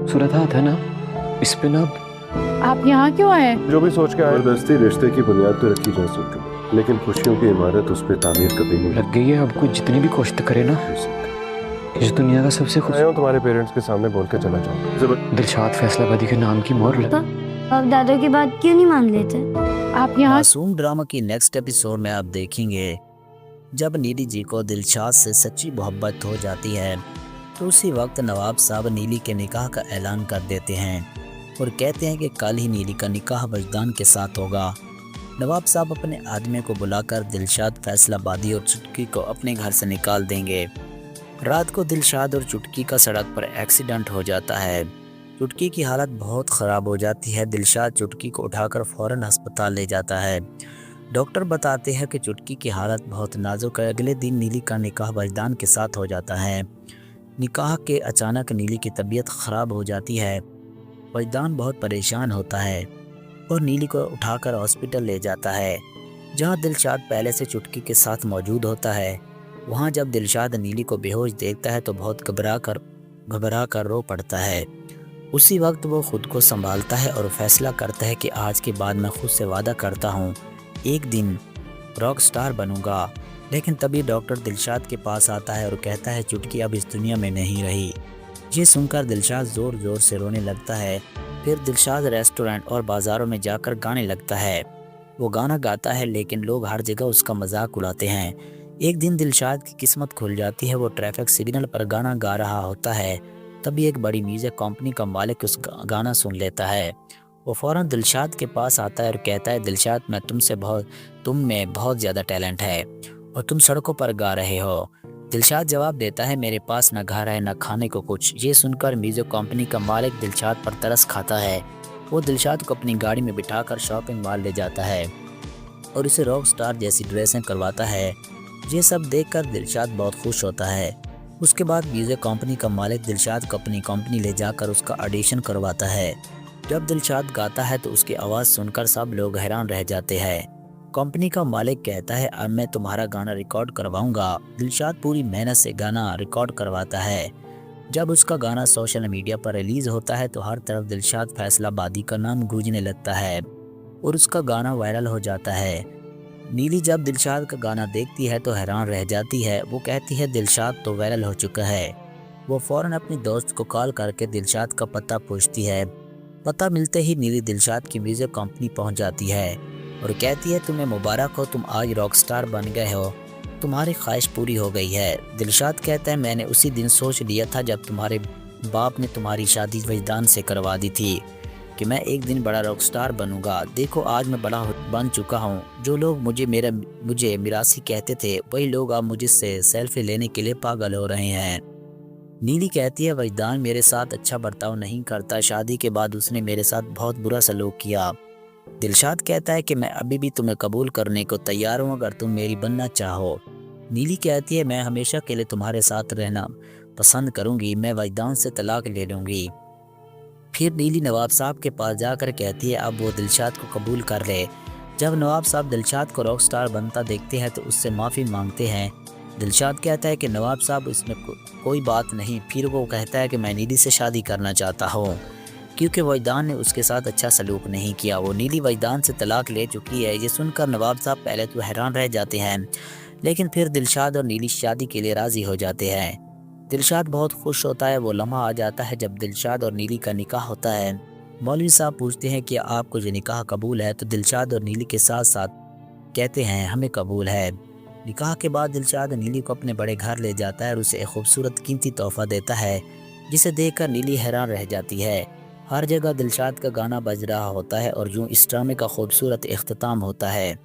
सूरत हाथ है ना, इस पे ना आप यहाँ क्यों आए? जो भी सोच के आए, जबरदस्ती रिश्ते की बुनियाद तो रखी जा सकती, लेकिन खुशियों की इमारत उस पर तामीर कभी नहीं लग गई है। अब कोई जितनी भी कोशिश करे ना, हो सकती। इस दुनिया का सबसे खुश आया हूं तुम्हारे पेरेंट्स के सामने बोल के चला जाऊं। दिलशाद फैसलाबादी के नाम की मोहर लग। आप दादा की बात क्यों नहीं मान लेते? आप यहाँ मासूम ड्रामा की नेक्स्ट एपिसोड में आप देखेंगे जब नीली जी को दिलशाद से सच्ची मोहब्बत हो जाती है तो उसी वक्त नवाब साहब नीली के निकाह का ऐलान कर देते हैं और कहते हैं कि कल ही नीली का निकाह वजदान के साथ होगा। नवाब साहब अपने आदमी को बुलाकर दिलशाद फैसलाबादी और चुटकी को अपने घर से निकाल देंगे। रात को दिलशाद और चुटकी का सड़क पर एक्सीडेंट हो जाता है। चुटकी की हालत बहुत ख़राब हो जाती है। दिलशाद चुटकी को उठाकर फ़ौरन अस्पताल ले जाता है। डॉक्टर बताते हैं कि चुटकी की हालत बहुत नाजुक है। अगले दिन नीली का निकाह वजदान के साथ हो जाता है। निकाह के अचानक नीली की तबीयत ख़राब हो जाती है। वजदान बहुत परेशान होता है और नीली को उठाकर हॉस्पिटल ले जाता है, जहां दिलशाद पहले से चुटकी के साथ मौजूद होता है। वहां जब दिलशाद नीली को बेहोश देखता है तो बहुत घबरा कर रो पड़ता है। उसी वक्त वो खुद को संभालता है और फैसला करता है कि आज के बाद मैं खुद से वादा करता हूँ एक दिन रॉक स्टार बनूंगा। लेकिन तभी डॉक्टर दिलशाद के पास आता है और कहता है चुटकी अब इस दुनिया में नहीं रही। ये सुनकर दिलशाद ज़ोर ज़ोर से रोने लगता है। फिर दिलशाद रेस्टोरेंट और बाज़ारों में जाकर गाने लगता है। वो गाना गाता है लेकिन लोग हर जगह उसका मजाक उड़ाते हैं। एक दिन दिलशाद की किस्मत खुल जाती है। वो ट्रैफिक सिग्नल पर गाना गा रहा होता है। तभी एक बड़ी म्यूजिक कंपनी का मालिक उस गाना सुन लेता है। वो फ़ौरन दिलशाद के पास आता है और कहता है दिलशाद तुम में बहुत ज़्यादा टैलेंट है और तुम सड़कों पर गा रहे हो। दिलशाद जवाब देता है मेरे पास न घर है न खाने को कुछ। ये सुनकर म्यूजिक कंपनी का मालिक दिलशाद पर तरस खाता है। वो दिलशाद को अपनी गाड़ी में बिठाकर शॉपिंग मॉल ले जाता है और उसे रॉक स्टार जैसी ड्रेसें करवाता है। ये सब देखकर दिलशाद बहुत खुश होता है। उसके बाद म्यूजिक कंपनी का मालिक दिलशाद को अपनी कंपनी ले जाकर उसका ऑडिशन करवाता है। जब दिलशाद गाता है तो उसकी आवाज़ सुनकर सब लोग हैरान रह जाते हैं। कंपनी का मालिक कहता है अब मैं तुम्हारा गाना रिकॉर्ड करवाऊंगा। दिलशाद पूरी मेहनत से गाना रिकॉर्ड करवाता है। जब उसका गाना सोशल मीडिया पर रिलीज़ होता है तो हर तरफ दिलशाद फैसलाबादी का नाम गूंजने लगता है और उसका गाना वायरल हो जाता है। नीली जब दिलशाद का गाना देखती है तो हैरान रह जाती है। वो कहती है दिलशाद तो वायरल हो चुका है। वो फ़ौरन अपनी दोस्त को कॉल करके दिलशाद का पता पूछती है। पता मिलते ही नीली दिलशाद की म्यूजिक कंपनी पहुंच जाती है और कहती है तुम्हें मुबारक हो, तुम आज रॉक स्टार बन गए हो, तुम्हारी ख्वाहिश पूरी हो गई है। दिलशाद कहता है मैंने उसी दिन सोच लिया था जब तुम्हारे बाप ने तुम्हारी शादी वजदान से करवा दी थी कि मैं एक दिन बड़ा रॉक स्टार बनूंगा। देखो आज मैं बड़ा बन चुका हूँ। जो लोग मुझे मिरासी कहते थे वही लोग अब मुझसे सेल्फी लेने के लिए पागल हो रहे हैं। नीली कहती है वजदान मेरे साथ अच्छा बर्ताव नहीं करता। शादी के बाद उसने मेरे साथ बहुत बुरा सलूक किया। दिलशाद कहता है कि मैं अभी भी तुम्हें कबूल करने को तैयार हूँ अगर तुम मेरी बनना चाहो। नीली कहती है मैं हमेशा के लिए तुम्हारे साथ रहना पसंद करूँगी, मैं वजदान से तलाक ले लूँगी। फिर नीली नवाब साहब के पास जाकर कहती है अब वो दिलशाद को कबूल कर ले। जब नवाब साहब दिलशाद को रॉक स्टार बनता देखते हैं तो उससे माफ़ी मांगते हैं। दिलशाद कहता है कि नवाब साहब इसमें कोई बात नहीं। फिर वो कहता है कि मैं नीली से शादी करना चाहता हूँ क्योंकि वजदान ने उसके साथ अच्छा सलूक नहीं किया। वो नीली वजदान से तलाक ले चुकी है। ये सुनकर नवाब साहब पहले तो हैरान रह जाते हैं लेकिन फिर दिलशाद और नीली शादी के लिए राज़ी हो जाते हैं। दिलशाद बहुत खुश होता है। वो लम्हा आ जाता है जब दिलशाद और नीली का निकाह होता है। मौलवी साहब पूछते हैं कि आपको ये निकाह कबूल है? तो दिलशाद और नीली के साथ साथ कहते हैं हमें कबूल है। निकाह के बाद दिलशाद नीली को अपने बड़े घर ले जाता है और उसे एक खूबसूरत कीमती तोहफा देता है जिसे देखकर नीली हैरान रह जाती है। हर जगह दिलशाद का गाना बज रहा होता है और यूँ इस ड्रामे का खूबसूरत इख्तिताम होता है।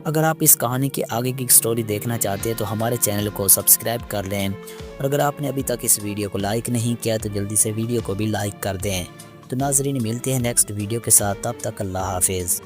अगर आप इस कहानी की आगे की स्टोरी देखना चाहते हैं तो हमारे चैनल को सब्सक्राइब कर लें और अगर आपने अभी तक इस वीडियो को लाइक नहीं किया तो जल्दी से वीडियो को भी लाइक कर दें। तो नाज़रीन मिलते हैं नेक्स्ट वीडियो के साथ, तब तक अल्लाह हाफिज़।